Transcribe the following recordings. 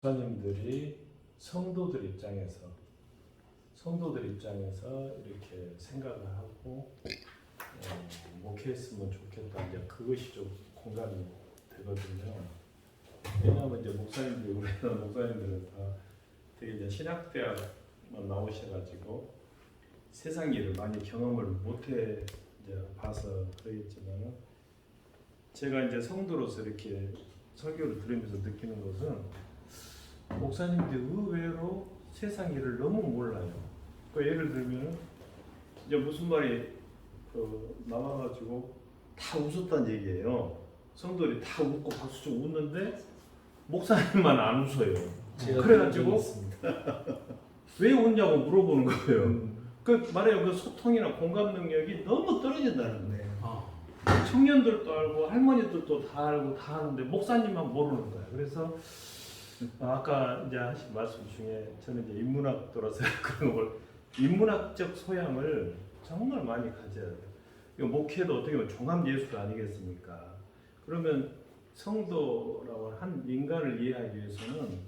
목사님들이 성도들 입장에서 이렇게 생각을 하고 목회했으면 좋겠다. 이제 그것이 좀 공감이 되거든요. 왜냐하면 이제 목사님들이 우리나라 목사님들은 다 되게 이제 신학대학만 나오셔가지고 세상 일을 많이 경험을 못해 이제 봐서 그러겠지만은 제가 이제 성도로서 이렇게 설교를 들으면서 느끼는 것은 목사님들이 의외로 세상 일을 너무 몰라요. 그 예를 들면 이제 무슨 말이 나와가지고 다 웃었단 얘기예요. 성도들이 다 웃고 박수 좀 웃는데 목사님만 안 웃어요. 그래가지고 왜 웃냐고 물어보는 거예요. 그 말해요. 그 소통이나 공감 능력이 너무 떨어진다는 거예요. 청년들도 알고 할머니들도 다 알고 다 하는데 목사님만 모르는 거예요. 그래서 아까 이제 하신 말씀 중에 저는 이제 인문학도라서 그런 걸 인문학적 소양을 정말 많이 가져야 돼요. 목회도 어떻게 보면 종합 예술 아니겠습니까? 그러면 성도라고 한 인간을 이해하기 위해서는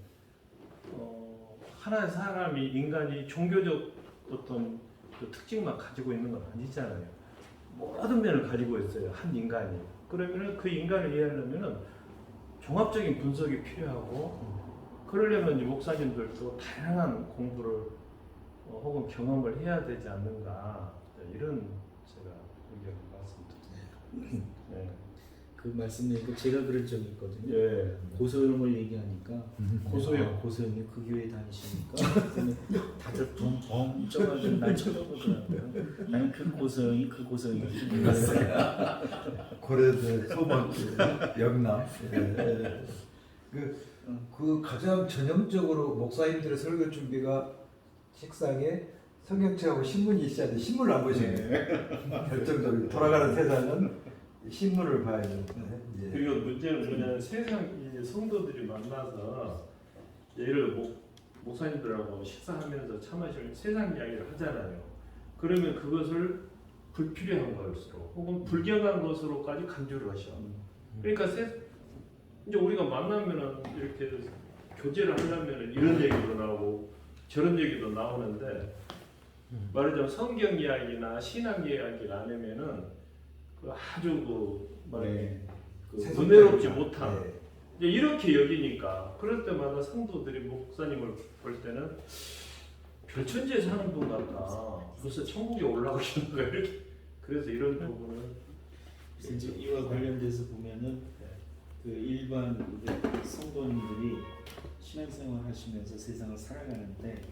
하나의 사람이 인간이 종교적 어떤 그 특징만 가지고 있는 건 아니잖아요. 모든 면을 가지고 있어요. 한 인간이. 그러면은 그 인간을 이해하려면은 종합적인 분석이 필요하고 그러려면 이제 목사님들도 다양한 공부를 혹은 경험을 해야 되지 않는가 이런 제가 의견을 말씀드립니다. 네. 그 말씀드리니까 제가 그런 적이 있거든요. 예. 고소영을 얘기하니까 고소영. 고소영이 그 교회 다니시니까 그러면 다들 벙벙 쪄가지고 날 쳐다보더라고요. 나는 그 고소영이 몰랐어요. 고려대 소망교 영남. 예. 그 가장 전형적으로 목사님들의 설교 준비가 책상에 성경책하고 신문이 있어야 돼. 신문을 안 보시는 거예요. 결정적으로 돌아가는 세상은 신문을 봐야 되는데. 예. 그리고 문제는 뭐냐면 세상 이제 성도들이 만나서 예를 들어 목사님들하고 식사하면서 차 마시는 세상 이야기를 하잖아요. 그러면 그것을 불필요한 것으로 혹은 불경한 것으로까지 간주를 하셔. 그러니까 이제 우리가 만나면은 이렇게 교제를 하려면은 이런 얘기도 나오고 저런 얘기도 나오는데 말하자면 성경 이야기나 신학 이야기를 안 하면은 그 아주 그 은혜롭지 못한 이제 이렇게 여기니까 그럴 때마다 성도들이 목사님을 볼 때는 별천지에 사는 분 같다. 벌써 천국에 올라가시는 거야 이렇게. 그래서 이런 부분은 이제 이와 관련돼서 보면은 그 일반 성도님들이 신앙생활 하시면서 세상을 살아가는데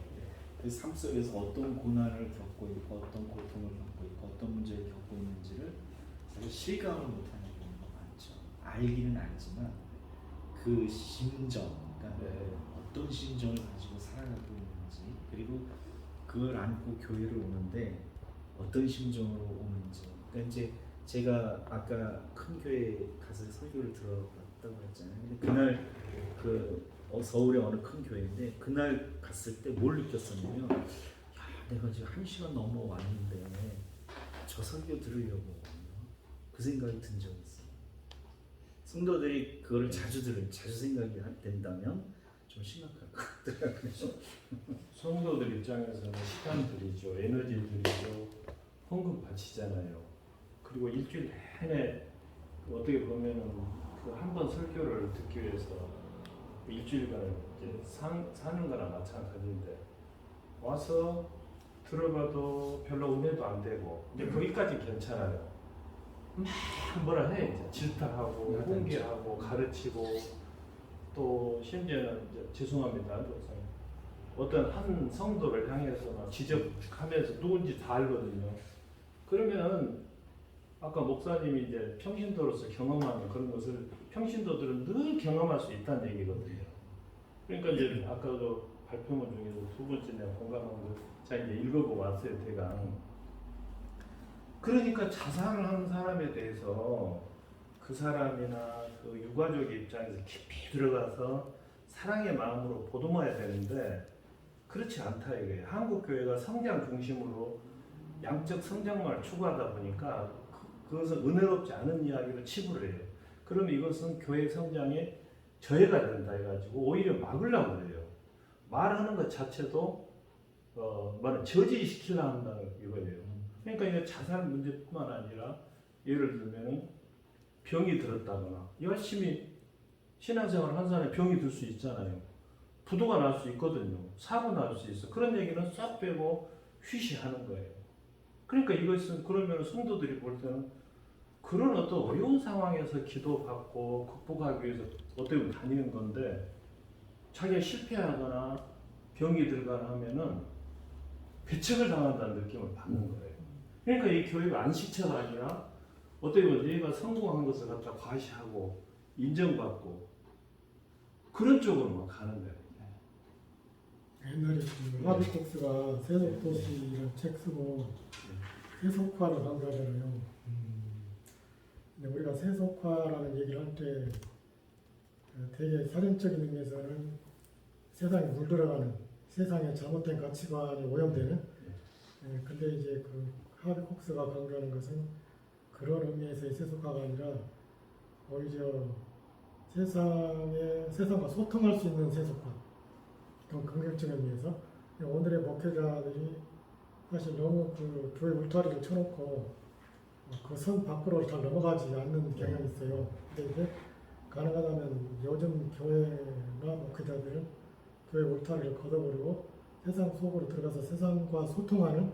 그 삶 속에서 어떤 고난을 겪고 있고 어떤 고통을 겪고 있고 어떤 문제를 겪고 있는지를 사실 실감을 못하는 경우가 많죠. 알기는 알지만 그 심정, 그러니까 어떤 심정을 가지고 살아가고 있는지 그리고 그걸 안고 교회를 오는데 어떤 심정으로 오는지. 그러니까 이제 제가 아까 큰 교회 가서 설교를 들어봤다고 했잖아요. 근데 그날 서울의 어느 큰 교회인데 그날 갔을 때 뭘 느꼈었냐면 내가 지금 1시간 넘어 왔는데 저 설교 들으려고 그 생각이 든 적이 있어요. 성도들이 그거를 자주 생각이 된다면 좀 심각할 것 같더라고요. 성도들 입장에서는 시간 들이죠, 에너지 들이죠, 헌금 바치잖아요. 그리고 일주일 내내 어떻게 보면은 그 한 번 설교를 듣기 위해서 일주일간을 이제 사는 거나 마찬가지인데 와서 들어봐도 별로 은혜도 안 되고 이제 거기까지 괜찮아요. 막 뭐라 해 이제 질타하고 훈계하고 가르치고 또 심지어는 이제 죄송합니다. 어떤 한 성도를 향해서 막 지적하면서 누군지 다 알거든요. 그러면 아까 목사님이 이제 평신도로서 경험하는 그런 것을 평신도들은 늘 경험할 수 있다는 얘기거든요. 그러니까 이제 아까 그 발표문 중에서 두 번째 내가 공감한 거 제가 이제 읽어보고 왔어요, 대강. 그러니까 자살을 하는 사람에 대해서 그 사람이나 그 유가족의 입장에서 깊이 들어가서 사랑의 마음으로 보듬어야 되는데 그렇지 않다 이거예요. 한국 교회가 성장 중심으로 양적 성장만을 추구하다 보니까 그것은 은혜롭지 않은 이야기로 치부를 해요. 그러면 이것은 교회 성장에 저해가 된다 해가지고 오히려 막으려고 그래요. 말하는 것 자체도 말을 저지시키려 한다는 이거예요. 그러니까 이게 자살 문제뿐만 아니라 예를 들면 병이 들었다거나 열심히 신앙생활 한 사람이 병이 들 수 있잖아요. 부도가 날 수 있거든요. 사고 날 수 있어. 그런 얘기는 싹 빼고 휘시하는 거예요. 그러니까 이것은 그러면 성도들이 볼 때는 그런 어떤 어려운 상황에서 기도받고 극복하기 위해서 어떻게 보면 다니는 건데 자기가 실패하거나 병이 들거나 하면은 배척을 당한다는 느낌을 받는 거예요. 그러니까 이 교회가 안식처가 아니라 어떻게 보면 얘가 성공한 것을 갖다 과시하고 인정받고 그런 쪽으로 막 가는 거예요. 옛날에 그 하비콕스가 세속도시라는 책 쓰고 세속화를 강조하잖아요. 근데 우리가 세속화라는 얘기를 할 때 되게 사전적인 의미에서는 세상에 물들어가는 세상에 잘못된 가치관이 오염되는 근데 이제 그 하비콕스가 강조하는 것은 그런 의미에서의 세속화가 아니라 오히려 세상과 소통할 수 있는 세속화 더 긍정적인 의미에서 오늘의 목회자들이 사실 너무 그 교회 울타리를 쳐놓고 그 선 밖으로 잘 넘어가지 않는 경향이 있어요. 근데 이제 가능하다면 요즘 교회나 목회자들은 교회 울타리를 걷어버리고 세상 속으로 들어가서 세상과 소통하는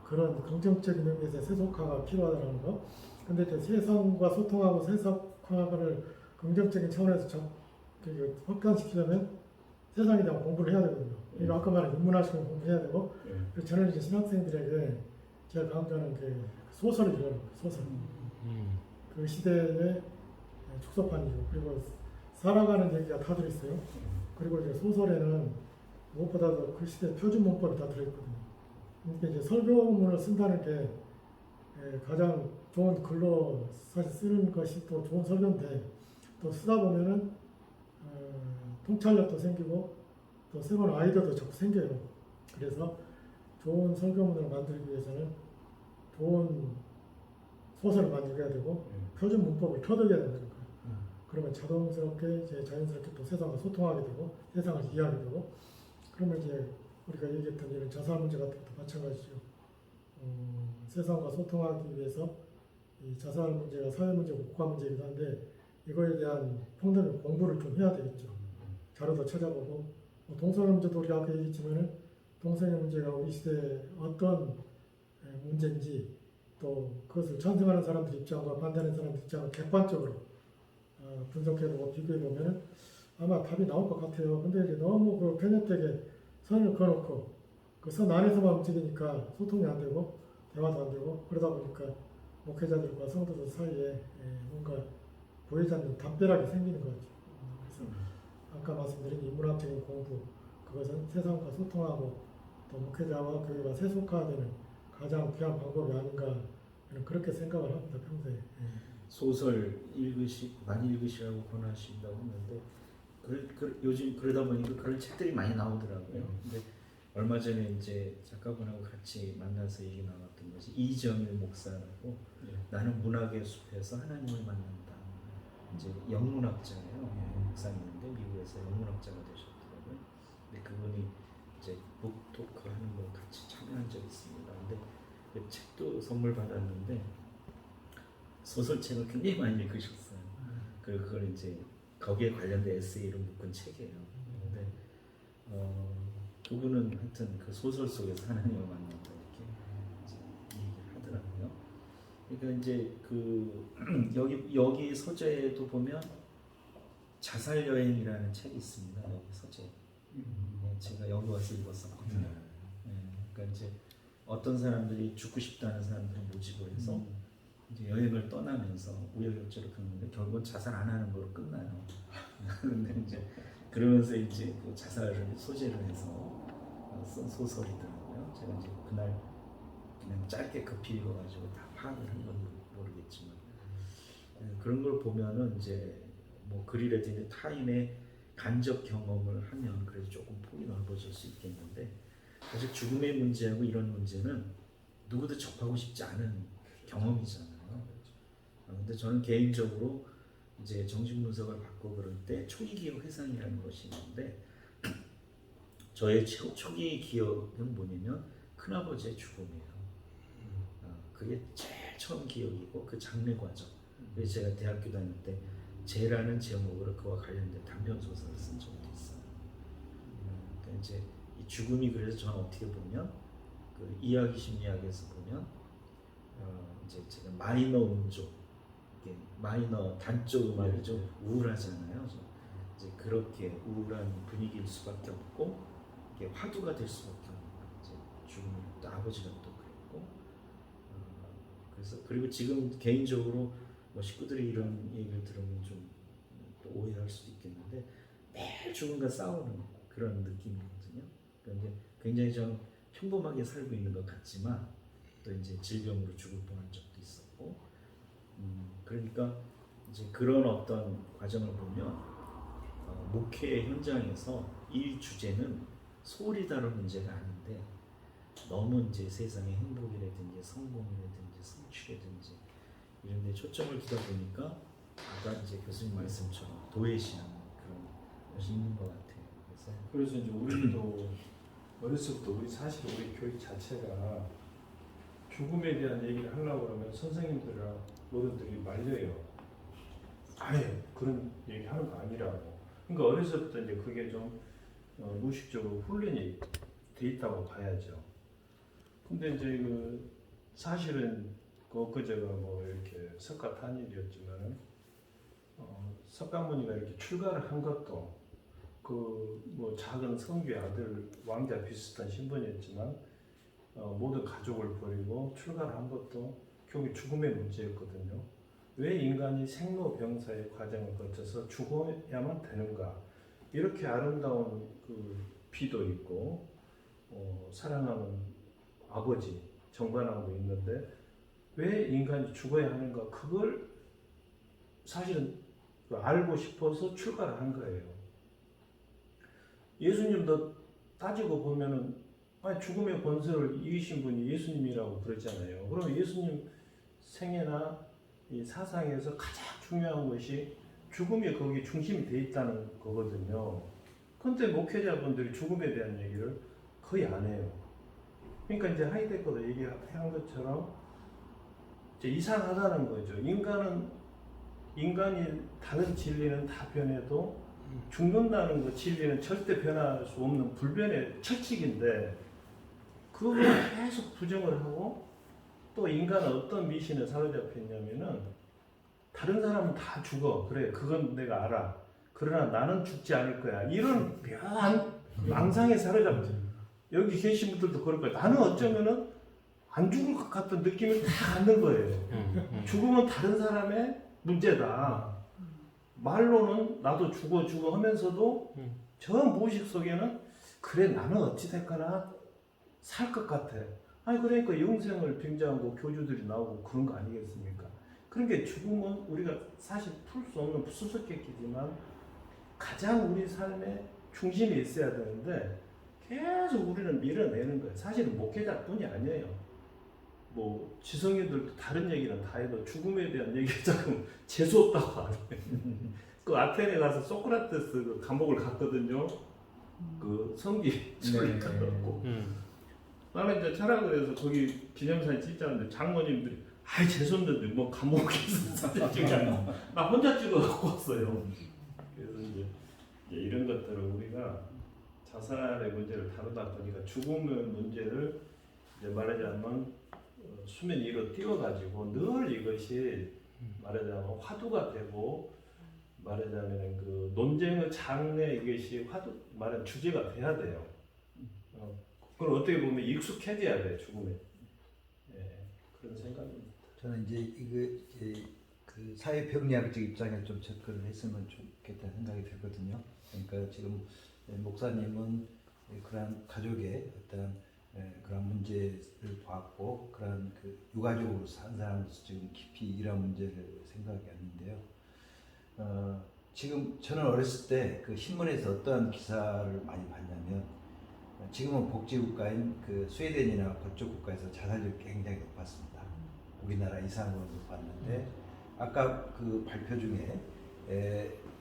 그런 긍정적인 의미에서 세속화가 필요하다는 거. 근데 이제 세상과 소통하고 세속화를 긍정적인 차원에서 확산시키려면 세상에 대한 공부를 해야 되거든요. 그러니까 아까 말한 인문학식을 공부해야 되고, 그래서 저는 이제 신학생들에게 제가 강조하는 그 소설을 읽어요. 소설. 그 시대의 축소판이고, 그리고 살아가는 얘기가 다 들어있어요. 그리고 이제 소설에는 무엇보다도 그 시대 표준 문법이 다 들어있거든요. 그러니까 이제 설교문을 쓴다는 게 가장 좋은 글로 사실 쓰는 것이 또 좋은 설교인데, 또 쓰다 보면은 통찰력도 생기고 또 새로운 아이디어도 자꾸 생겨요. 그래서 좋은 설교문을 만들기 위해서는 좋은 소설을 만들어야 되고 표준 문법을 터득해야 된다는 거예요. 그러면 자동스럽게 이제 자연스럽게 또 세상과 소통하게 되고 세상을 이해하게 되고 그러면 이제 우리가 얘기했던 이런 자살 문제 같은 것도 마찬가지죠. 세상과 소통하기 위해서 이 자살 문제가 사회 문제고 국가 문제이기도 한데 이거에 대한 평등의 공부를 좀 해야 되겠죠. 자료도 찾아보고 동성애 문제도 우리가 아까 얘기했지만은 동성애 문제가 우리 시대에 어떤 문제인지 또 그것을 찬성하는 사람들 입장과 반대하는 사람들 입장을 객관적으로 분석해보고 비교해보면은 아마 답이 나올 것 같아요. 근데 이제 너무 그 편협되게 선을 그어놓고 그 선 안에서만 움직이니까 소통이 안 되고 대화도 안 되고 그러다 보니까 목회자들과 성도들 사이에 뭔가 보이지 않는 담벼락이 생기는 거죠. 그래서 아까 말씀드린 인문학적인 공부 그것은 세상과 소통하고 또 목회자와 교회가 세속화되는 가장 귀한 방법이 아닌가 저는 그렇게 생각을 합니다. 평소에. 소설 많이 읽으시라고 권하신다고 했는데 요즘 그러다 보니까 그런 책들이 많이 나오더라고요. 근데 얼마 전에 이제 작가분하고 같이 만나서 얘기 나눴던 것이 이정일 목사라고 나는 문학의 숲에서 하나님을 만난다. 이제 영문학자예요. 목사님인데 미국에서 영문학자가 되셨더라고요. 근데 그분이 이제 북토크 하는 거 같이 참여한 적이 있습니다. 근데 그 책도 선물 받았는데 소설책을 굉장히 많이 읽으셨어요. 그리고 그걸 이제 거기에 관련된 에세이로 묶은 책이에요. 근데 그분은 하여튼 그 소설 속에서 하나님을 만난다 이렇게 이제 얘기를 하더라고요. 그러니까 이제 그 여기 서재에도 보면 자살 여행이라는 책이 있습니다. 여기 서재. 제가 여기 와서 읽었었거든요. 그러니까 이제 어떤 사람들이 죽고 싶다는 사람들을 모집을 해서 이제 여행을 떠나면서 우여곡절을 겪는데 결국은 자살 안 하는 걸로 끝나요. 근데 이제 그러면서 이제 그 자살을 소재로 해서 쓴 소설이더라고요. 제가 이제 그날 그냥 짧게 급히 읽어가지고 다 파악을 한 건 모르겠지만 그런 걸 보면은 이제 뭐 글이라든지 타인의 간접 경험을 하면 그래도 조금 폭이 넓어질 수 있겠는데 사실 죽음의 문제하고 이런 문제는 누구도 접하고 싶지 않은 경험이잖아요. 근데 저는 개인적으로 이제 정신 분석을 받고 그럴 때 초기 기억 회상이라는 것이 있는데 저의 초기 기억은 뭐냐면 큰아버지의 죽음이에요. 그게 제일 처음 기억이고 그 장례 과정. 그래서 제가 대학교 다닐 때 제라는 제목으로 그와 관련된 단편 소설을 쓴 적도 있어요. 그러니까 이제 이 죽음이 그래서 저는 어떻게 보면 그 이야기 심리학에서 보면 이제 제가 마이너 음조, 이게 마이너 단조 음악이 좀 우울하잖아요. 그래서 이제 그렇게 우울한 분위기일 수밖에 없고 이게 화두가 될 수밖에 없는 거예요. 이제 죽음이 또 아버지가 또 그랬고 그래서 그리고 지금 개인적으로 뭐 식구들이 이런 얘기를 들으면 좀 또 오해할 수도 있겠는데 매일 죽음과 싸우는 그런 느낌이거든요. 그런데 굉장히 좀 평범하게 살고 있는 것 같지만 또 이제 질병으로 죽을 뻔한 적도 있었고 그러니까 이제 그런 어떤 과정을 보면 목회 현장에서 이 주제는 소홀히 다룰 문제가 아닌데 너무 이제 세상의 행복이라든지 성공이라든지 성취라든지 이런 데 초점을 두다 보니까 아까 이제 교수님 말씀처럼 도외시하는 그런 것이 있는 것 같아요. 그래서 이제 우리도 어렸을 때부터 사실 우리 교육 자체가 죽음에 대한 얘기를 하려고 그러면 선생님들이랑 어른들이 말려요. 안 해요. 그런 얘기 하는 거 아니라고. 그러니까 어렸을 때 이제 그게 좀 무의식적으로 훈련이 돼 있다고 봐야죠. 근데 이제 그 사실은 엊그제가 뭐 이렇게 석가 탄일이었지만은 석가모니가 이렇게 출가를 한 것도 그 뭐 작은 성규의 아들 왕자 비슷한 신분이었지만 모든 가족을 버리고 출가를 한 것도 결국 죽음의 문제였거든요. 왜 인간이 생로병사의 과정을 거쳐서 죽어야만 되는가? 이렇게 아름다운 그 비도 있고 사랑하는 아버지 정반하고 있는데 왜 인간이 죽어야 하는가? 그걸 사실은 알고 싶어서 출가를 한 거예요. 예수님도 따지고 보면은 아니 죽음의 권세를 이기신 분이 예수님이라고 그러잖아요. 그럼 예수님 생애나 이 사상에서 가장 중요한 것이 죽음이 거기 중심이 돼 있다는 거거든요. 그런데 목회자분들이 죽음에 대한 얘기를 거의 안 해요. 그러니까 이제 하이데거도 얘기한 것처럼 이제 이상하다는 거죠. 인간이 다른 진리는 다 변해도 죽는다는 거 진리는 절대 변할 수 없는 불변의 철칙인데 그걸 계속 부정을 하고 또 인간은 어떤 미신에 사로잡혀 있냐면은 다른 사람은 다 죽어. 그래 그건 내가 알아. 그러나 나는 죽지 않을 거야. 이런 묘한 망상에 사로잡혀. 여기 계신 분들도 그럴 거예요. 나는 어쩌면은 안 죽을 것 같은 느낌을 다 갖는 거예요. 죽음은 다른 사람의 문제다. 말로는 나도 죽어 하면서도 저 무의식 속에는 그래 나는 어찌 됐거나 살 것 같아. 아니 그러니까 영생을 빙자하고 교주들이 나오고 그런 거 아니겠습니까? 그러니까 죽음은 우리가 사실 풀 수 없는 수수께끼지만 가장 우리 삶의 중심에 있어야 되는데 계속 우리는 밀어내는 거예요. 사실은 목회자뿐이 아니에요. 뭐 지성인들도 다른 얘기는 다 해도 죽음에 대한 얘기가 조금 재수 없다고 안 해요. 그 아테네 가서 소크라테스 그 감옥을 갔거든요. 그 성기 집을 가고 나는 이제 철학을 해서 거기 기념사진 찍자는데 장모님들이 아이 재수없는데 뭐 감옥에서 사진 찍냐. 나 혼자 찍어갖고 왔어요. 그래서 이제 이런 것들을 우리가 자살의 문제를 다루다 보니까 죽음의 문제를 이제 말하자면 수면 위로 띄워가지고 늘 이것이 말하자면 화두가 되고 말하자면 그 논쟁의 장래 이것이 말하자면 주제가 돼야 돼요. 그걸 어떻게 보면 익숙해져야 돼 죽음에. 예, 그런 생각입니다. 저는 이제 그 사회병리학적 입장에서 좀 접근을 했으면 좋겠다는 생각이 들거든요. 그러니까 지금 목사님은 그런 가족의 어떤 그런 문제를 봤고 그런 그 유가족으로 산 사람으로서 지금 깊이 이런 문제를 생각했는데요. 지금 저는 어렸을 때 그 신문에서 어떤 기사를 많이 봤냐면 지금은 복지국가인 그 스웨덴이나 그쪽 국가에서 자살률이 굉장히 높았습니다. 우리나라 이상으로 높았는데 아까 그 발표 중에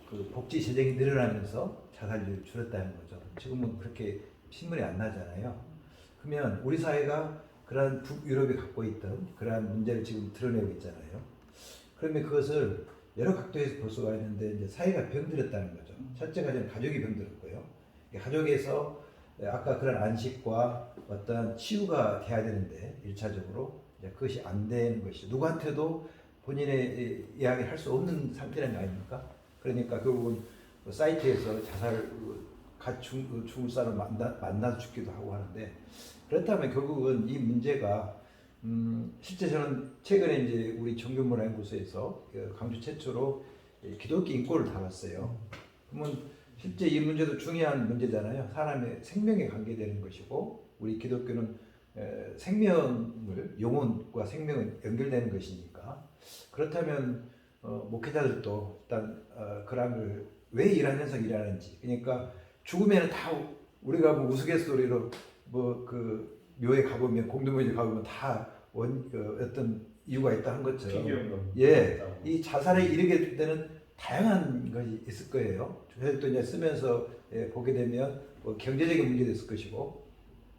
그 복지 재정이 늘어나면서 자살률이 줄었다는 거죠. 지금은 그렇게 신문이 안 나잖아요. 그러면 우리 사회가 그러한 북유럽이 갖고 있던 그러한 문제를 지금 드러내고 있잖아요. 그러면 그것을 여러 각도에서 볼 수가 있는데 이제 사회가 병들었다는 거죠. 첫째 가지는 가족이 병들었고요. 가족에서 아까 그런 안식과 어떤 치유가 돼야 되는데 1차적으로 그것이 안 되는 것이죠. 누구한테도 본인의 이야기를 할 수 없는 상태라는 거 아닙니까? 그러니까 결국은 사이트에서 자살 죽을 사람 만나서 죽기도 하고 하는데 그렇다면 결국은 이 문제가 실제 저는 최근에 이제 우리 정교문화연구소에서 강주 최초로 기독교 인권을 다뤘어요. 그러면 실제 이 문제도 중요한 문제잖아요. 사람의 생명에 관계되는 것이고 우리 기독교는 생명을 영혼과 생명은 연결되는 것이니까 그렇다면 목회자들도 일단 그런 걸 왜 이런 현상이 일어나는지 그러니까 죽으면 다 우리가 뭐 우스갯소리로 뭐 그 묘에 가보면 공동묘지 가보면 다 어떤 이유가 있다 한 것처럼 이 자살에 이르게 되는 다양한 것이 있을 거예요. 그래서 또 이제 쓰면서 보게 되면 뭐 경제적인 문제도 있을 것이고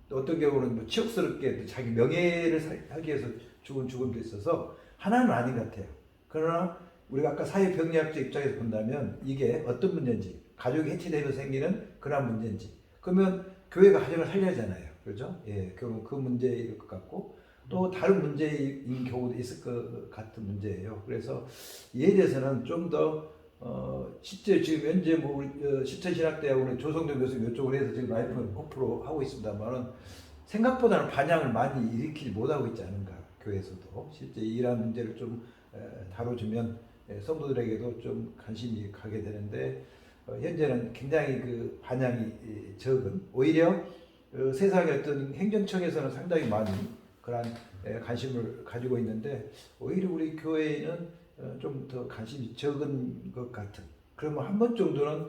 또 어떤 경우는 뭐 치욕스럽게 또 자기 명예를 하기 위해서 죽은 죽음도 있어서 하나는 아닌 것 같아요. 그러나 우리가 아까 사회병리학적 입장에서 본다면 이게 어떤 문제인지 가족이 해체되면서 생기는 그러한 문제인지 그러면 교회가 가정을 살려야 하잖아요. 그렇죠? 예, 결국 그 문제일 것 같고 또 다른 문제인 경우도 있을 것 같은 문제예요. 그래서 이에 대해서는 좀 더 실제 지금 현재 뭐 우리 실천신학대학원의 조성정 교수님 이쪽으로 해서 지금 라이프 코프로 하고 있습니다만은 생각보다는 반향을 많이 일으키지 못하고 있지 않은가 교회에서도 실제 이러한 문제를 좀 다뤄주면 성도들에게도 좀 관심이 가게 되는데 현재는 굉장히 그 반향이 적은 오히려 세상의 어떤 행정청에서는 상당히 많이 그러한 관심을 가지고 있는데 오히려 우리 교회에는 좀 더 관심이 적은 것 같은 그러면 한 번 정도는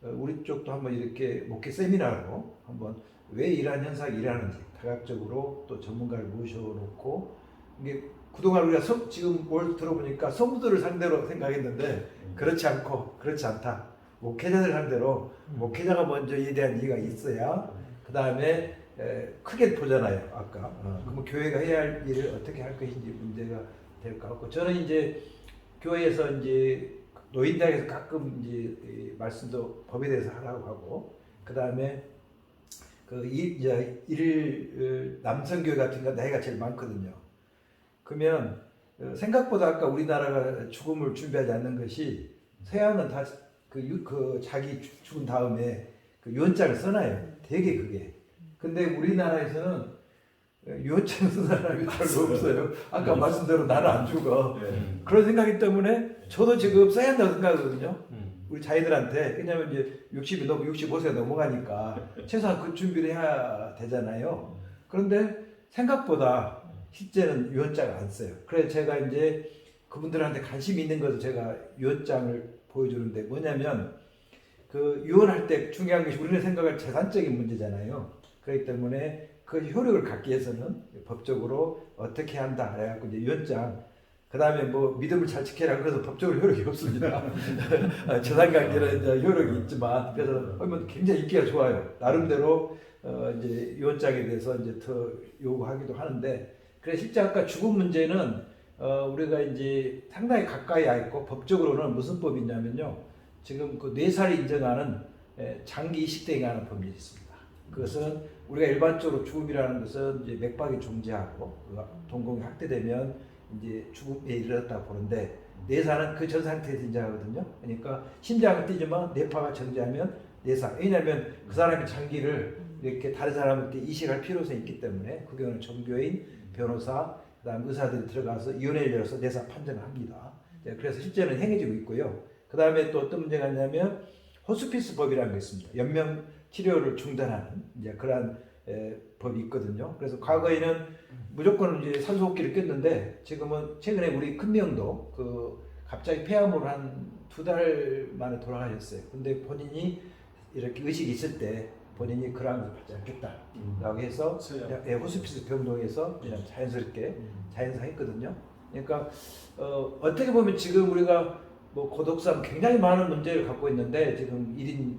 우리 쪽도 한번 이렇게 목회 세미나로 한번 왜 이러한 현상이 일어나는지 다각적으로 또 전문가를 모셔놓고 이게 그동안 우리가 지금 뭘 들어보니까 성도들을 상대로 생각했는데 그렇지 않고 그렇지 않다. 목회자들 상대로 목회자가 먼저 이에 대한 이해가 있어야 그 다음에 크게 보잖아요. 아까 그러면 교회가 해야 할 일을 어떻게 할 것인지 문제가 될 것 같고 저는 이제 교회에서 이제 노인당에서 가끔 이제 말씀도 법에 대해서 하라고 하고 그 다음에 남성교회 같은 거 나이가 제일 많거든요. 그러면 생각보다 아까 우리나라가 죽음을 준비하지 않는 것이 서양은 다 자기 죽은 다음에 그 유언장을 써놔요. 되게 그게. 근데 우리나라에서는 유언장 쓴 사람이 별로 없어요. 아까 말씀대로 나는 안 죽어. 그런 생각이 때문에 저도 지금 써야 한다고 생각하거든요. 우리 자기들한테. 왜냐면 이제 65세가 넘어가니까 최소한 그 준비를 해야 되잖아요. 그런데 생각보다 실제는 유언장을 안 써요. 그래서 제가 이제 그분들한테 관심 있는 것을 제가 유언장을 보여주는데 뭐냐면 그 유언할 때 중요한 것이 우리는 생각할 재산적인 문제잖아요. 그렇기 때문에 그 효력을 갖기 위해서는 법적으로 어떻게 한다 그래갖고 이제 유언장 그 다음에 뭐 믿음을 잘 지켜라 그래서 법적으로 효력이 없습니다. 재산관계는 이제 효력이 있지만 그래서 하면 굉장히 인기가 좋아요. 나름대로 이제 유언장에 대해서 이제 더 요구하기도 하는데 그래서 실제 아까 죽음 문제는 우리가 이제 상당히 가까이 와 있고 법적으로는 무슨 법이 있냐면요. 지금 그 뇌살이 인정하는 장기 이식대행하는 법이 있습니다. 그것은 우리가 일반적으로 죽음이라는 것은 이제 맥박이 존재하고 동공이 확대되면 이제 죽음에 이르렀다 보는데 뇌사는 그 전 상태에서 인정하거든요. 그러니까 심장은 뛰지만 뇌파가 정지하면 뇌사. 왜냐하면 그 사람의 장기를 이렇게 다른 사람한테 이식할 필요성이 있기 때문에 그 경우는 종교인, 변호사, 그다음 의사들이 들어가서 위원회를 열어서 뇌사 판정을 합니다. 그래서 실제는 행해지고 있고요. 그 다음에 또 어떤 문제가 있냐면 호스피스 법이라는 게 있습니다. 연명 치료를 중단하는 이제 그러한 법이 있거든요. 그래서 과거에는 무조건 이제 산소호흡기를 꼈는데 지금은 최근에 우리 큰명도 그 갑자기 폐암으로 한 2달 만에 돌아가셨어요. 근데 본인이 이렇게 의식이 있을 때 본인이 그러한 걸 받지 않겠다라고 해서 호스피스 병동에서 그냥 자연스럽게 자연사했거든요. 그러니까 어떻게 보면 지금 우리가 뭐 고독사는 굉장히 많은 문제를 갖고 있는데 지금 1인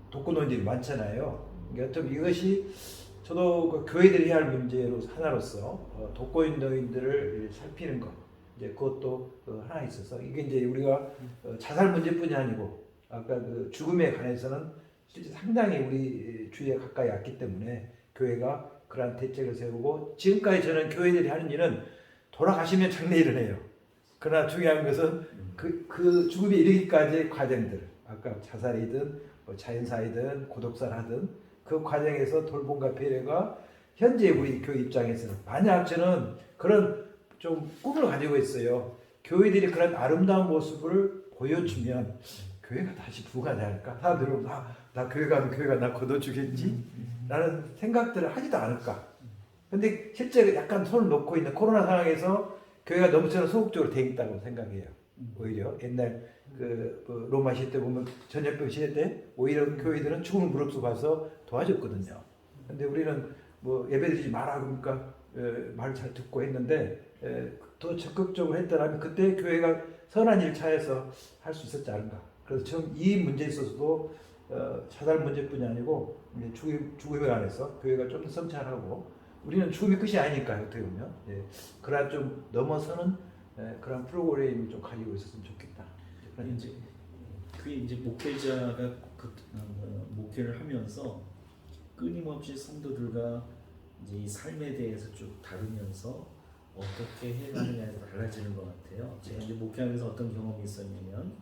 독거노인들이 많잖아요. 여튼 이것이 저도 그 교회들이 해야 할 문제로 하나로서 독거노인들을 살피는 것, 이제 그것도 하나 있어서 이게 이제 우리가 자살 문제뿐이 아니고 아까 그 죽음에 관해서는 실제 상당히 우리 주위에 가까이 왔기 때문에 교회가 그러한 대책을 세우고 지금까지 저는 교회들이 하는 일은 돌아가시면 장례일을 해요. 그러나 중요한 것은 그 죽음에 이르기까지의 과정들, 아까 자살이든 뭐 자연사이든 고독사하든 그 과정에서 돌봄과 배려가 현재 우리 교회 입장에서는 만약 저는 그런 좀 꿈을 가지고 있어요. 교회들이 그런 아름다운 모습을 보여주면 교회가 다시 부가될까? 사람들은 나 교회 가면 교회가 나 걷어주겠지? 라는 생각들을 하지도 않을까? 근데 실제 약간 손을 놓고 있는 코로나 상황에서 교회가 너무처럼 소극적으로 돼 있다고 생각해요. 오히려 옛날 그 로마 시대 때 보면 전염병 시대 때 오히려 교회들은 죽음을 무릅쓰고 가서 도와줬거든요. 근데 우리는 뭐 예배드리지 마라 그러니까 말을 잘 듣고 했는데 더 적극적으로 했더라면 그때 교회가 선한 일 차에서 할 수 있었지 않은가. 그래서 지금 이 문제에 있어서도 자살 문제뿐이 아니고 죽음에 관해서 교회가 좀 더 성찰하고 우리는 죽음이 끝이 아니니까요. 어떻게 보면 그러한 좀 넘어서는 그런 프로그램을 좀 가지고 있었으면 좋겠다. 이제 그게 이제 목회자가 목회를 하면서 끊임없이 성도들과 이제 이 삶에 대해서 쭉 다루면서 어떻게 해가느냐에 달라지는 것 같아요. 제가 이제 목회하면서 어떤 경험이 있었냐면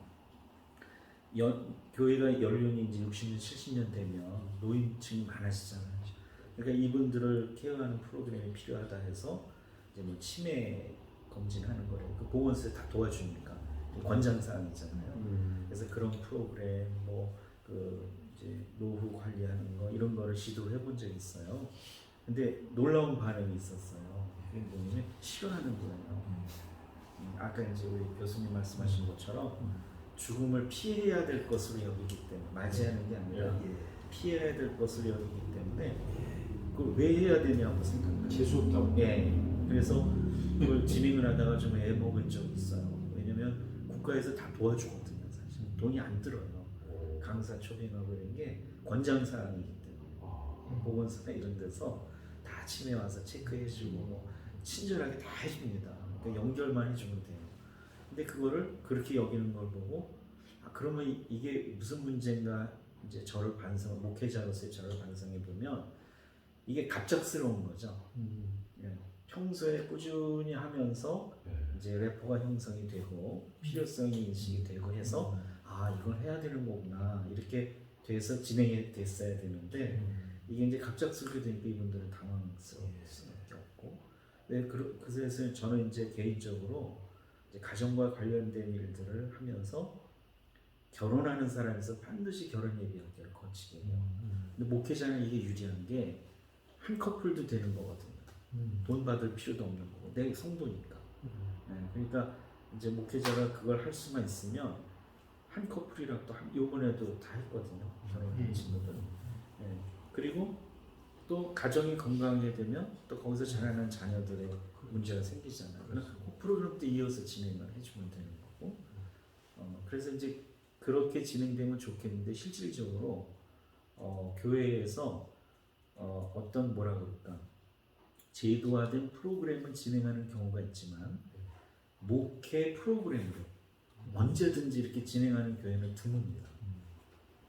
교회가 연륜이 이제 60년, 70년 되면 노인층이 많아지잖아요. 그러니까 이분들을 케어하는 프로그램이 필요하다 해서 이제 뭐 치매 검진하는 거를 그 보건소에 다 도와주니까 권장 사항이잖아요. 그래서 그런 프로그램 뭐 그 이제 노후 관리하는 거 이런 거를 시도해 본 적이 있어요. 근데 놀라운 반응이 있었어요. 그게 뭐냐면 싫어하는 거예요. 아까 이제 우리 교수님 말씀하신 것처럼 죽음을 피해야 될 것으로 여기기 때문에 맞이하는 게 아니라 피해야 될 것으로 여기기 때문에 그걸 왜 해야 되냐고 생각해요. 재수 없다고. 예. 그래서 그걸 진행을 하다가 좀 애먹은 적이 있어요. 왜냐면 국가에서 다 도와주거든요. 사실 돈이 안 들어요. 강사 초빙하고 이런 게 권장 사항이기 때문에 보건소나 이런 데서 다 아침에 와서 체크해주고 뭐 친절하게 다 해줍니다. 그러니까 연결만 해주면 돼요. 근데 그거를 그렇게 여기는 걸 보고 그러면 이게 무슨 문제인가 이제 저를 목회자로서의 저를 반성해 보면 이게 갑작스러운 거죠. 평소에 꾸준히 하면서 이제 래퍼가 형성이 되고 필요성이 인식이 되고 해서 이걸 해야 되는 거구나 이렇게 돼서 진행이 됐어야 되는데 이게 이제 갑작스럽게 되니까 이분들은 당황스러울 수밖에 없고 그래서 저는 이제 개인적으로 이제 가정과 관련된 일들을 하면서 결혼하는 사람에서 반드시 결혼 예비학교를 거치게 해요. 근데 목회자는 이게 유리한 게 한 커플도 되는 거거든요. 돈 받을 필요도 없는 거고 내 성도니까. 그러니까 이제 목회자가 그걸 할 수만 있으면 한 커플이랑 또 요번에도 다 했거든요. 결혼한 친구들. 그리고 또 가정이 건강하게 되면 또 거기서 자라는 자녀들의 문제가 생기잖아요. 그럼 그 프로그램 때 이어서 진행을 해주면 되는 거고. 그래서 이제 그렇게 진행되면 좋겠는데 실질적으로 교회에서 어떤 뭐라 그럴까 제도화된 프로그램을 진행하는 경우가 있지만 목회 프로그램으로 언제든지 이렇게 진행하는 교회는 드뭅니다.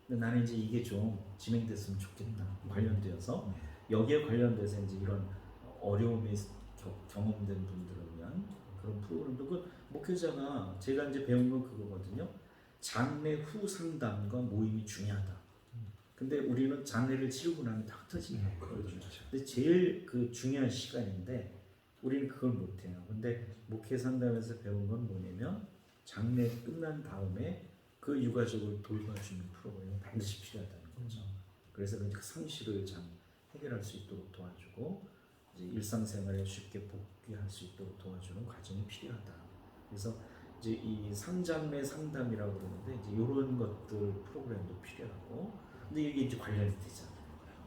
근데 나는 이제 이게 좀 진행됐으면 좋겠다. 관련되어서 여기에 관련돼서 이제 이런 어려움이 경험된 분들을 위한 그런 프로그램도 그 목회자가 제가 이제 배운 건 그거거든요. 장례 후 상담과 모임이 중요하다. 근데 우리는 장례를 치르고 나면 다 흩어지는 거예요. 근데 제일 그 중요한 시간인데 우리는 그걸 못해요. 근데 목회 상담에서 배운 건 뭐냐면 장례 끝난 다음에 그 유가족을 돌봐주는 프로그램이 반드시 필요하다는 거죠. 그래서 그 상실을 잘 해결할 수 있도록 도와주고 이제 일상생활에 쉽게 복귀할 수 있도록 도와주는 과정이 필요하다. 그래서 이제 이 상장례 상담이라고 그러는데 이제 이런 것들 프로그램도 필요하고 근데 이게 이제 관련이 되잖아요.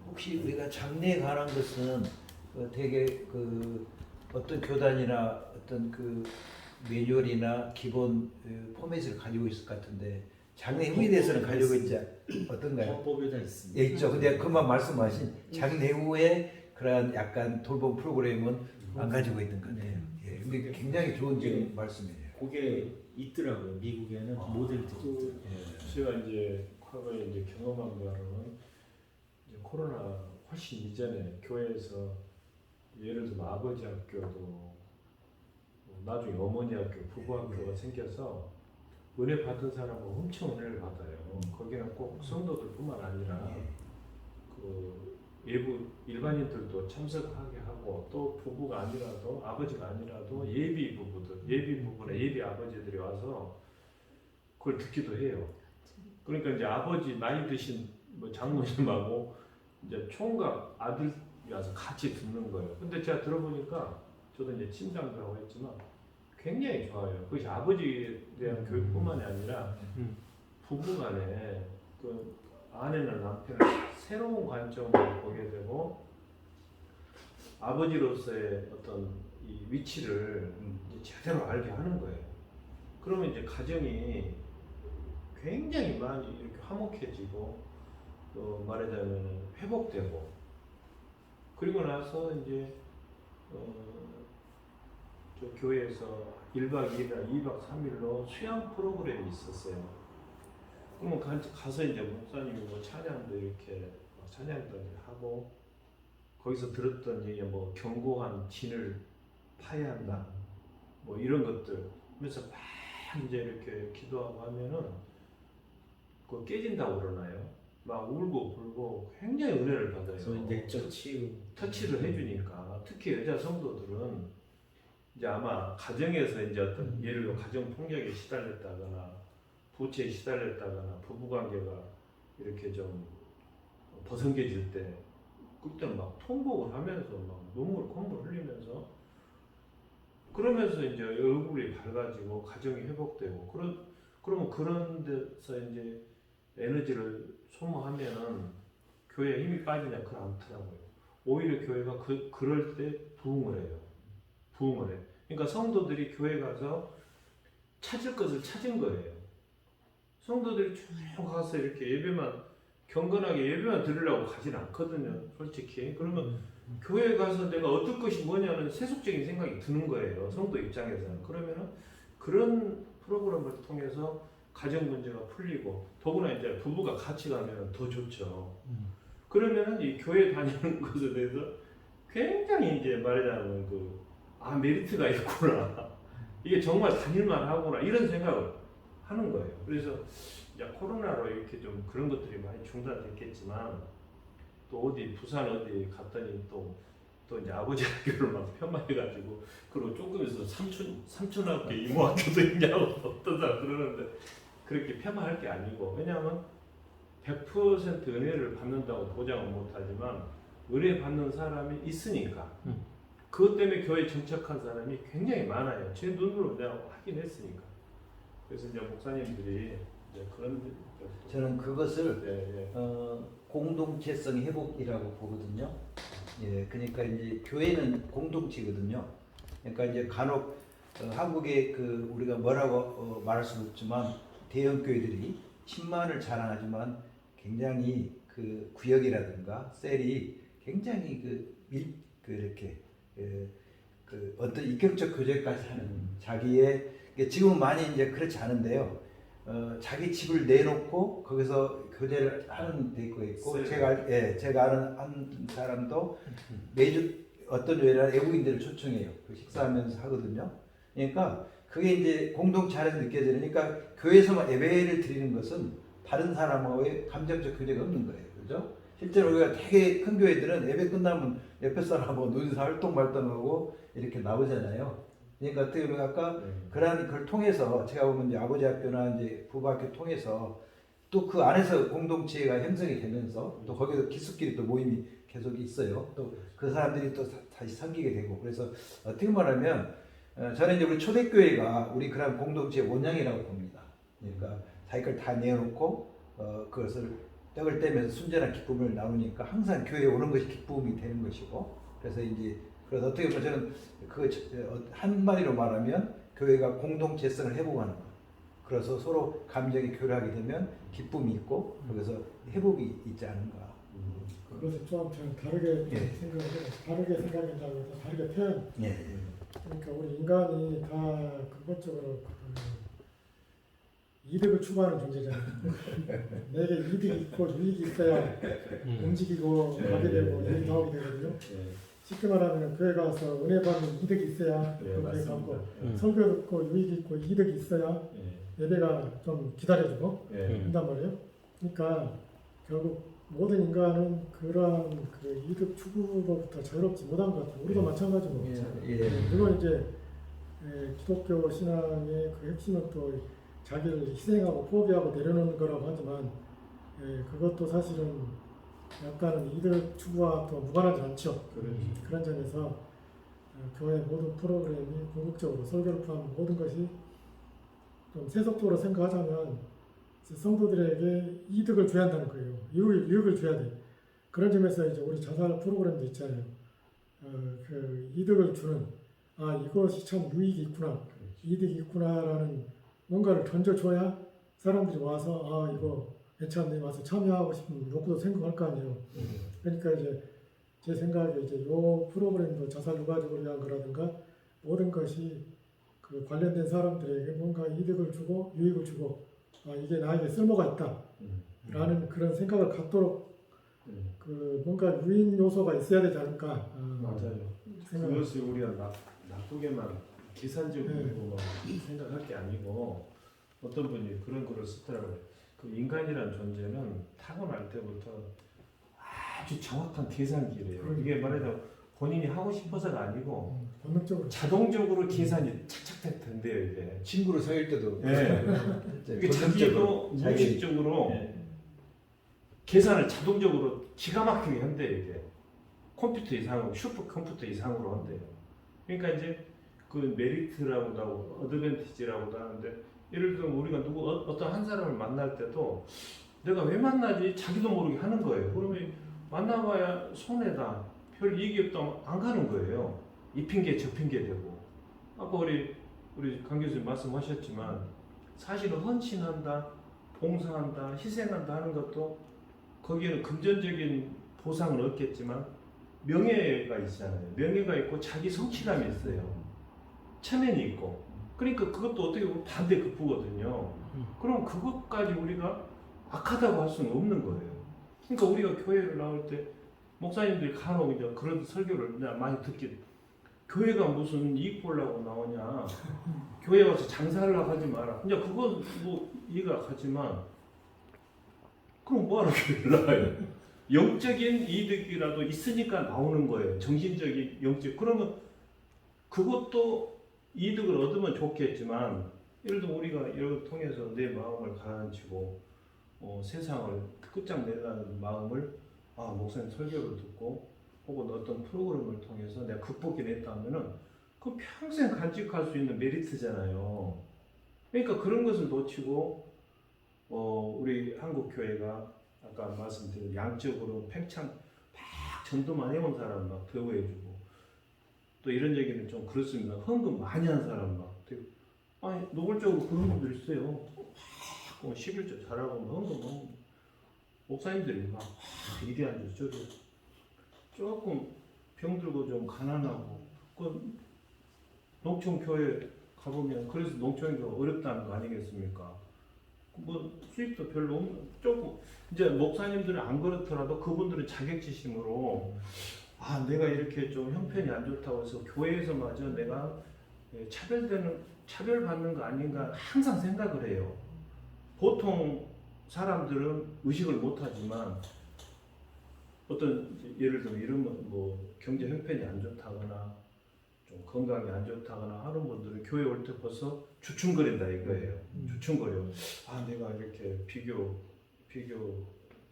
혹시 우리가 장례에 관한 것은 되게 어떤 교단이나 어떤 매뉴얼이나 기본 포맷을 가지고 있을 것 같은데 장례후에 대해서는 가지고 있지 어떤가요? 헌법에 다 있습니다. 예, 있죠. 근데 그만 말씀하신 장례후에 그러한 약간 돌봄 프로그램은 안 가지고 있는 것 같아요. 예, 근데 굉장히 좋은 지금 말씀이에요. 그게 있더라고요. 미국에는 모델들이 있더라고요. 제가 이제 과거에 이제 경험한 바로는 이제 코로나 훨씬 이전에 교회에서 예를 들면 아버지 학교도 나중에 어머니 학교, 부부 학교가 생겨서 은혜 받은 사람은 엄청 은혜를 받아요. 거기는 꼭 성도들뿐만 아니라 그 외부 일반인들도 참석하게 하고 또 부부가 아니라도 아버지가 아니라도 예비 부부들, 예비 부부나 예비 아버지들이 와서 그걸 듣기도 해요. 그러니까 이제 아버지 나이 드신 뭐 장모님하고 이제 총각 아들이 와서 같이 듣는 거예요. 근데 제가 들어보니까 저도 이제 침상도 하고 했지만 굉장히 좋아요. 그것이 아버지에 대한 교육뿐만이 아니라 부부간에 그 아내는 남편을 새로운 관점으로 보게 되고 아버지로서의 어떤 이 위치를 이제 제대로 알게 하는 거예요. 그러면 이제 가정이 굉장히 많이 이렇게 화목해지고 또 말하자면 회복되고 그리고 나서 이제 저 교회에서 1박 2일이나 2박 3일로 수양 프로그램이 있었어요. 그러면 가서 이제 목사님이 뭐 찬양도 이렇게 찬양도 하고 거기서 들었던 얘기 뭐 견고한 진을 파야 한다 뭐 이런 것들 하면서 막 이제 이렇게 기도하고 하면은 그거 깨진다고 그러나요? 막 울고 불고 굉장히 은혜를 받아요. 그래서 내적 치유 터치를 해주니까 특히 여자 성도들은 이제 아마 가정에서 이제 어떤 예를 들어 가정 폭력에 시달렸다거나 부채에 시달렸다거나 부부관계가 이렇게 좀 버성겨질 때 그때는 막 통곡을 하면서 막 눈물 콧물 흘리면서 그러면서 이제 얼굴이 밝아지고 가정이 회복되고 그러면 그런 데서 이제 에너지를 소모하면은 교회에 힘이 빠지냐 그건 않더라고요. 오히려 교회가 그럴 때 부흥을 해요. 부흥을 해. 그러니까 성도들이 교회 가서 찾을 것을 찾은 거예요. 성도들이 쭉 가서 이렇게 예배만 경건하게 예배만 드리려고 가진 않거든요. 솔직히. 그러면 교회 가서 내가 얻을 것이 뭐냐는 세속적인 생각이 드는 거예요. 성도 입장에서는. 그러면은 그런 프로그램을 통해서 가정 문제가 풀리고 더구나 이제 부부가 같이 가면 더 좋죠. 그러면은 이 교회 다니는 것에 대해서 굉장히 이제 말하자면 메리트가 있구나. 이게 정말 다닐만 하구나. 이런 생각을 하는 거예요. 그래서 이제 코로나로 이렇게 좀 그런 것들이 많이 중단됐겠지만 또 어디 부산 어디 갔더니 또 이제 아버지 학교를 막 폄하해가지고 그리고 조금 있어서 삼촌 학교 이모 학교도 있냐고 어떤 사람 그러는데 그렇게 폄하할 게 아니고 왜냐하면 100% 은혜를 받는다고 보장은 못하지만 은혜 받는 사람이 있으니까 그것 때문에 교회에 정착한 사람이 굉장히 많아요. 제 눈으로 내가 확인했으니까. 그래서 이제 목사님들이 이제 그런 저는 그것을 네. 공동체성 회복이라고 보거든요. 예, 그러니까 이제 교회는 공동체거든요. 그러니까 이제 간혹 한국의 우리가 뭐라고 말할 수는 없지만 대형 교회들이 10만을 자랑하지만 굉장히 그 구역이라든가 셀이 굉장히 이렇게 어떤 인격적 교제까지 하는 자기의 지금은 많이 이제 그렇지 않은데요. 자기 집을 내놓고 거기서 교제를 하는 데 있고 제가 아는 한 사람도 매주 어떤 요일날 외국인들을 초청해요. 식사하면서 하거든요. 그러니까 그게 이제 공동체 안에서 느껴지니까 교회에서만 예배를 드리는 것은 다른 사람하고의 감정적 교제가 없는 거예요. 그죠? 실제로 우리가 되게 큰 교회들은 예배 끝나면 옆에 사람하고 눈에서 활동하고 이렇게 나오잖아요. 그러니까 어떻게 보면 아까 그러한 걸 통해서 제가 보면 이제 아버지 학교나 이제 부부 학교 통해서 또 그 안에서 공동체가 형성이 되면서 또 거기서 기숙끼리 또 모임이 계속 있어요. 또 그 사람들이 또 다시 섬기게 되고 그래서 어떻게 말하면 저는 이제 우리 초대교회가 우리 그런 공동체의 원형이라고 봅니다. 그러니까 자기 걸 다 내놓고 그것을 떡을 떼면서 순전한 기쁨을 나누니까 항상 교회에 오는 것이 기쁨이 되는 것이고 그래서 어떻게 보면 저는 그 한마디로 말하면 교회가 공동체성을 회복하는 거예요. 그래서 서로 감정이 교류하게 되면 기쁨이 있고 거기서 회복이 있지 않은가. 그것을 좀 저는 다르게 예. 생각해요. 다르게 생각한다고 해서 다르게 표현. 예. 그러니까 우리 인간이 다 그것적으로 이득을 추구하는 존재잖아요. 내게 이득이 있고 유익이 있어야 움직이고 가게 되고 일이 나오게 되거든요. 예. 쉽게 말하면 교회 가서 은혜 받는 이득이 있어야 예, 교회 맞습니다. 가고 예. 설교 듣고 유익이 있고 이득이 있어야 예. 예배가 좀 기다려주고 예. 한단 말이에요. 그러니까 결국 모든 인간은 그러한 그 이득 추구로부터 자유롭지 못한 것 같아요. 우리도 예. 마찬가지고. 예. 물론 이제 기독교 신앙의 그 핵심은 또 자기를 희생하고 포기하고 내려놓는 거라고 하지만 그것도 사실은 약간은 이득 추구와 또 무관하지 않죠. 그렇죠. 그런 점에서 교회 모든 프로그램이 궁극적으로 설교를 포함한 모든 것이 좀 세속적으로 생각하자면 성도들에게 이득을 줘야 한다는 거예요. 유익을 줘야 돼. 그런 점에서 이제 우리 자살 프로그램도 있잖아요. 그 이득을 주는 이것이 참 유익이 있구나, 이득이 있구나라는 뭔가를 던져줘야 사람들이 와서 이거 괜찮네 와서 참여하고 싶은 욕구도 생각할 거 아니에요. 그러니까 이제 제 생각에 이제 요 프로그램도 자살 유가족을 위한 거라든가 모든 것이 그 관련된 사람들에게 뭔가 이득을 주고 유익을 주고 이게 나에게 쓸모가 있다라는 그런 생각을 갖도록 그 뭔가 유인 요소가 있어야 되지 않을까. 맞아요. 그것을 우리가 나쁘게만 계산적으로 생각할 게 아니고 어떤 분이 그런 글을 쓰더라고요. 그 인간이란 존재는 타고날 때부터 아주 정확한 계산기래요. 이게 말하자면 본인이 하고 싶어서가 아니고 본능적으로 자동적으로 계산이 착착 된대요. 이게 친구를 사귈 때도 이게 자기도 무의식적으로 계산을 자동적으로 기가 막히게 한대요. 이게 컴퓨터 이상으로 슈퍼 컴퓨터 이상으로 한대요. 그러니까 이제 그 메리트라고도 하고 어드밴티지라고도 하는데 예를 들면 우리가 어떤 한 사람을 만날 때도 내가 왜 만나지 자기도 모르게 하는 거예요. 그러면 만나봐야 손해다, 별 이익이 없다면 안 가는 거예요. 이 핑계 저 핑계 대고. 아까 우리 강 교수님 말씀하셨지만 사실은 헌신한다, 봉사한다, 희생한다 하는 것도 거기에는 금전적인 보상은 없겠지만 명예가 있잖아요. 명예가 있고 자기 성취감이 있어요. 체면이 있고. 그러니까 그것도 어떻게 보면 반대 급부거든요. 그럼 그것까지 우리가 악하다고 할 수는 없는 거예요. 그러니까 우리가 교회를 나올 때 목사님들이 간혹 이제 그런 설교를 많이 듣기, 교회가 무슨 이익 보려고 나오냐, 교회 와서 장사하려고 하지 마라. 이제 그건 뭐 이해가 가지만 그럼 뭐하러 교회를 나와요? 영적인 이득이라도 있으니까 나오는 거예요. 정신적인 영적. 그러면 그것도 이득을 얻으면 좋겠지만 예를 들어 우리가 이걸 통해서 내 마음을 가라앉히고 세상을 끝장내라는 마음을 목사님 설교를 듣고 혹은 어떤 프로그램을 통해서 내가 극복해냈다 하면은 그 평생 간직할 수 있는 메리트잖아요. 그러니까 그런 것을 놓치고 우리 한국 교회가 아까 말씀드린 양적으로 팽창 막 전도만 해온 사람 막 대우해주고 또 이런 얘기는 좀 그렇습니다. 헌금 많이 한 사람 막 노골적으로 그런 분들 있어요. 막 11조 잘하고 헌금 목사님들이 막 이리 앉아 저리 조금 병들고 좀 가난하고 그 농촌 교회 가보면 그래서 농촌교회가 어렵다는 거 아니겠습니까? 뭐 수입도 별로 없는 조금 이제 목사님들은 안 그렇더라도 그분들은 자격지심으로 내가 이렇게 좀 형편이 안 좋다고 해서 교회에서마저 내가 차별받는 거 아닌가 항상 생각을 해요. 보통 사람들은 의식을 못하지만 어떤 예를 들면 이런 뭐 경제 형편이 안 좋다거나 좀 건강이 안 좋다거나 하는 분들은 교회 올 때 벌써 주춤거린다 이거예요. 주춤거려. 내가 이렇게 비교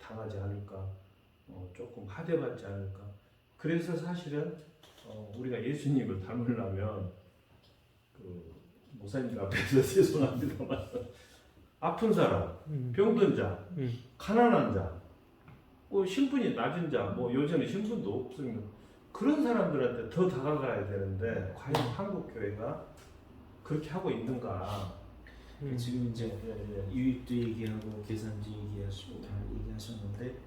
당하지 않을까, 조금 하대받지 않을까. 그래서 사실은 우리가 예수님을 닮으려면 그 목사님들 앞에서 죄송합니다만 아픈 사람, 병든 자, 가난한 자, 신분이 낮은 자, 요즘에 신분도 없으면 그런 사람들한테 더 다가가야 되는데 과연 한국 교회가 그렇게 하고 있는가? 지금 이제 예, 유익도 얘기하고 계산도 얘기하시고 다 얘기하셨는데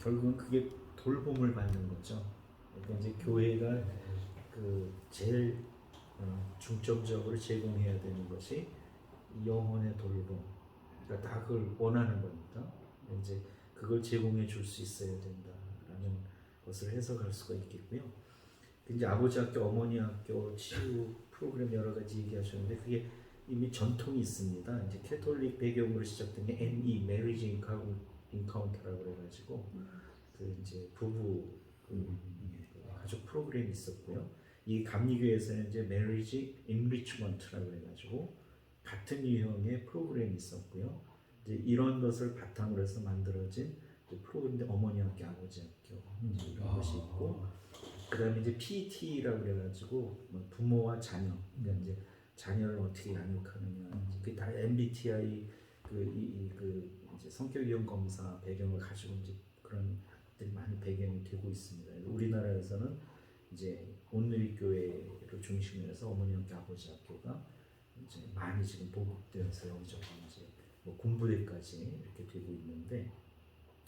결국은 그게 돌봄을 받는 거죠. 그러니까 이제 교회가 그 제일 중점적으로 제공해야 되는 것이 영혼의 돌봄. 그러니까 다 그걸 원하는 거니까 이제 그걸 제공해 줄 수 있어야 된다라는 것을 해석할 수가 있겠고요. 이제 아버지 학교, 어머니 학교, 치유 프로그램 여러 가지 얘기하셨는데 그게 이미 전통이 있습니다. 이제 캐톨릭 배경으로 시작된 게 ME, Marriage Encounter라고 그래가지고 그 이제 부부 가족 프로그램이 있었고요. 이 감리교에서는 이제 Marriage Enrichment라고 그래가지고 같은 유형의 프로그램이 있었고요. 이제 이런 것을 바탕으로 해서 만들어진 프로그램인데 어머니 학교, 아버지 학교 이런 것이 있고. 그다음에 이제 PT라고 그래가지고 뭐 부모와 자녀, 그러니까 이제 자녀를 어떻게 양육하느냐, 그게 다 MBTI 그 이제 성격 유형 검사 배경을 가지고 이제 그런 것들이 많이 배경이 되고 있습니다. 우리나라에서는 이제 온누리 교회를 중심으로 해서 어머니 학교, 아버지 학교가 이제 많이 지금 보급되어서 여기저기 이제 뭐 공부대까지 이렇게 되고 있는데,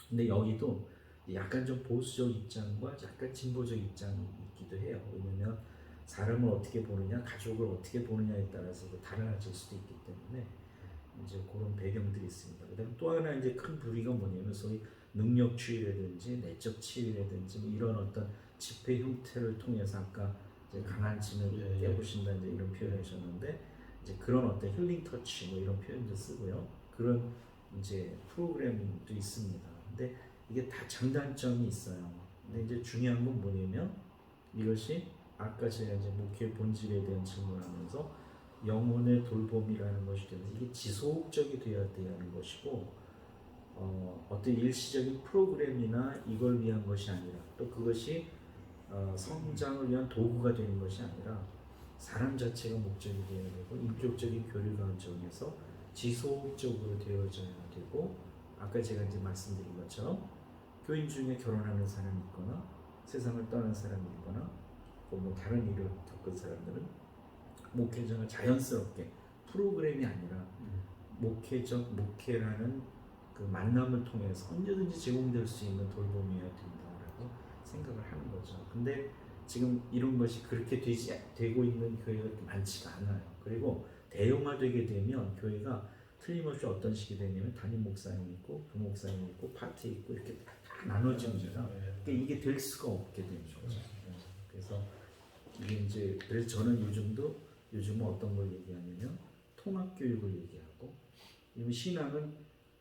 근데 여기도 약간 좀 보수적 입장과 약간 진보적 입장이 있기도 해요. 왜냐면 사람을 어떻게 보느냐, 가족을 어떻게 보느냐에 따라서 달라질 수도 있기 때문에 이제 그런 배경들이 있습니다. 그다음에 또 하나 이제 큰 부류가 뭐냐면 소위 능력주의라든지 내적 치유라든지 뭐 이런 어떤 집회 형태를 통해서 아까 이제 강한 진을 깨부신다 이제 이런 표현을 하셨는데 이제 그런 어떤 힐링 터치 뭐 이런 표현도 쓰고요. 그런 이제 프로그램도 있습니다. 근데 이게 다 장단점이 있어요. 근데 이제 중요한 건 뭐냐면 이것이 아까 제가 이제 목회 본질에 대한 질문하면서 영혼의 돌봄이라는 것이 되면서 이게 지속적이 되어야 되는 것이고 어떤 일시적인 프로그램이나 이걸 위한 것이 아니라 또 그것이 성장을 위한 도구가 되는 것이 아니라 사람 자체가 목적이 되어야 되고 인격적인 교류 과정에서 지속적으로 되어져야 되고 아까 제가 이제 말씀드린 것처럼 교인 중에 결혼하는 사람이 있거나 세상을 떠난 사람이 있거나 뭐 다른 일을 겪은 사람들은 목회자가 자연스럽게 프로그램이 아니라 목회라는 그 만남을 통해서 언제든지 제공될 수 있는 돌봄이어야 된다라고 생각을 하는 거죠. 근데 지금 이런 것이 그렇게 되고 있는 교회가 많지가 않아요. 그리고 대형화되게 되면 교회가 틀림없이 어떤 식이 되냐면 담임 목사님 있고 부목사님 있고 파트 있고 이렇게 다 나눠집니다. 그러니까 이게 될 수가 없게 되는 거죠. 그래서 이게 이제 그래서 저는 요즘은 어떤 걸 얘기하냐면 통합 교육을 얘기하고 이 신앙은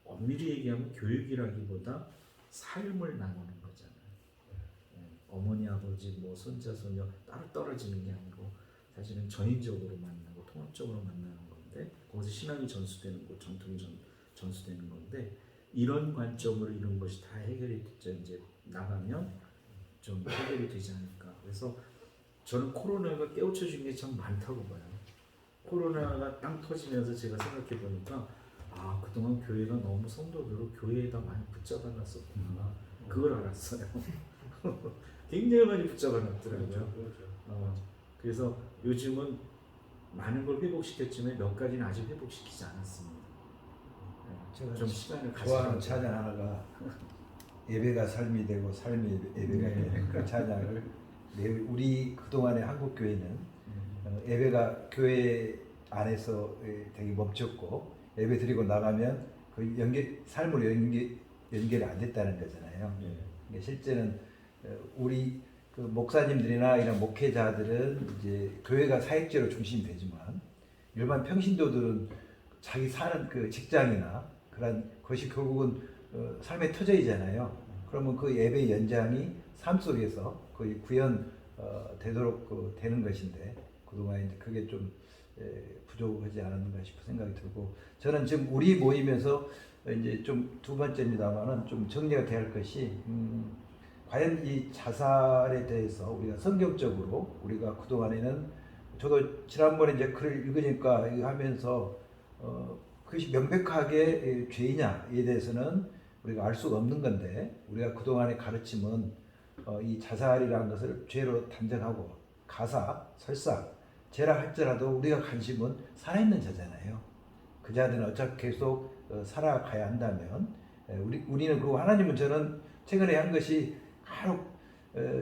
엄밀히 얘기하면 교육이라기보다 삶을 나누는 거잖아요. 어머니 아버지 뭐 손자 손녀 따로 떨어지는 게 아니고 사실은 전인적으로 만나고 통합적으로 만나는 건데 거기서 신앙이 전수되는 거 전통이 전수되는 건데 이런 관점으로 이런 것이 다 해결이 이제 나가면 좀 해결이 되지 않을까. 그래서 저는 코로나가 깨우쳐 준 게 참 많다고 봐요. 코로나가 땅 터지면서 제가 생각해 보니까 아 그동안 교회가 너무 성도들을 교회에다 많이 붙잡아 놨었구나. 그걸 알았어요. 굉장히 많이 붙잡아 놨더라고요. 그래서 요즘은 많은 걸 회복시켰지만 몇 가지는 아직 회복시키지 않았습니다. 제가 좀 시간을 좋아하는 가지고 찬양 하나가 예배가 삶이 되고 삶이 예배가 되는 그 찬양을 우리 그동안의 한국 교회는 예배가 교회 안에서 되게 멈췄고 예배 드리고 나가면 그 삶으로 연결이 안 됐다는 거잖아요. 그러니까 실제는 우리 그 목사님들이나 이런 목회자들은 이제 교회가 사역제로 중심이 되지만 일반 평신도들은 자기 사는 그 직장이나 그런 것이 결국은 삶의 터전이잖아요. 그러면 그 예배 연장이 삶 속에서 거의 구현 되도록 되는 것인데 그동안 이제 그게 좀 부족하지 않았는가 싶은 생각이 들고 저는 지금 우리 모임에서 이제 좀 두 번째입니다만은 좀 정리가 돼야 할 것이 과연 이 자살에 대해서 우리가 성경적으로 우리가 그동안에는 저도 지난번에 이제 글을 읽으니까 하면서 그것이 명백하게 죄이냐에 대해서는 우리가 알 수가 없는 건데 우리가 그동안의 가르침은 이 자살이라는 것을 죄로 단정하고 가사, 설사, 죄라 할지라도 우리가 관심은 살아있는 자잖아요. 그 자들은 어차피 계속 살아가야 한다면 우리는 그 하나님은 저는 최근에 한 것이 간혹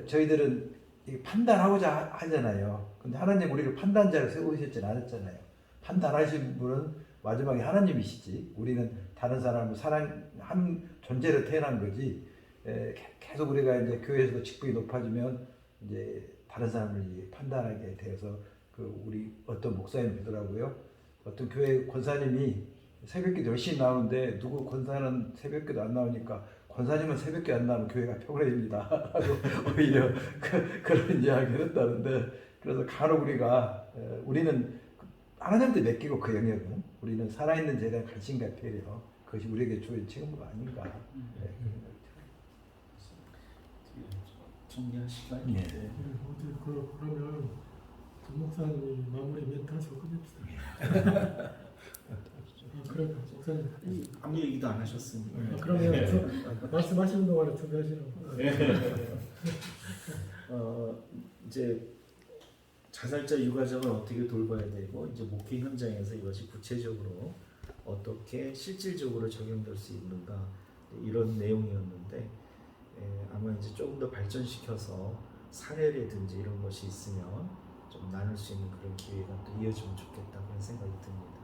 저희들은 판단하고자 하잖아요. 근데 하나님 우리를 판단자로 세우셨지 않았잖아요. 판단하신 분은 마지막에 하나님이시지. 우리는 다른 사람을 사랑한 존재로 태어난 거지. 계속 우리가 이제 교회에서도 직분이 높아지면 이제 다른 사람을 판단하게 되어서 우리 어떤 목사님 그러더라고요. 어떤 교회 권사님이 새벽기도 열심히 나오는데 누구 권사는 새벽기도 안 나오니까 권사님은 새벽기 안 나오면 교회가 평온해집니다. 하고 오히려 그런 이야기를 했다는데 그래서 간혹 우리는 하나님한테 맡기고 그 영역은 우리는 살아있는 죄에 대한 관심과 배려 그것이 우리에게 주어진 책임도 아닌가. 정리하실까요? 네. 그러면 정 목사님이 마무리 멘트 하시고 끝냅시다. 그래 목사님. 아무 얘기도 안 하셨으니까. 그러면 말씀하시는 동안에 준비하시는 이제 자살자 유가족을 어떻게 돌봐야 되고 이제 목회 현장에서 이것이 구체적으로 어떻게 실질적으로 적용될 수 있는가 이런 내용이었는데 아마 이제 조금 더 발전시켜서 사례라든지 이런 것이 있으면 좀 나눌 수 있는 그런 기회가 또 이어지면 좋겠다 그런 생각이 듭니다.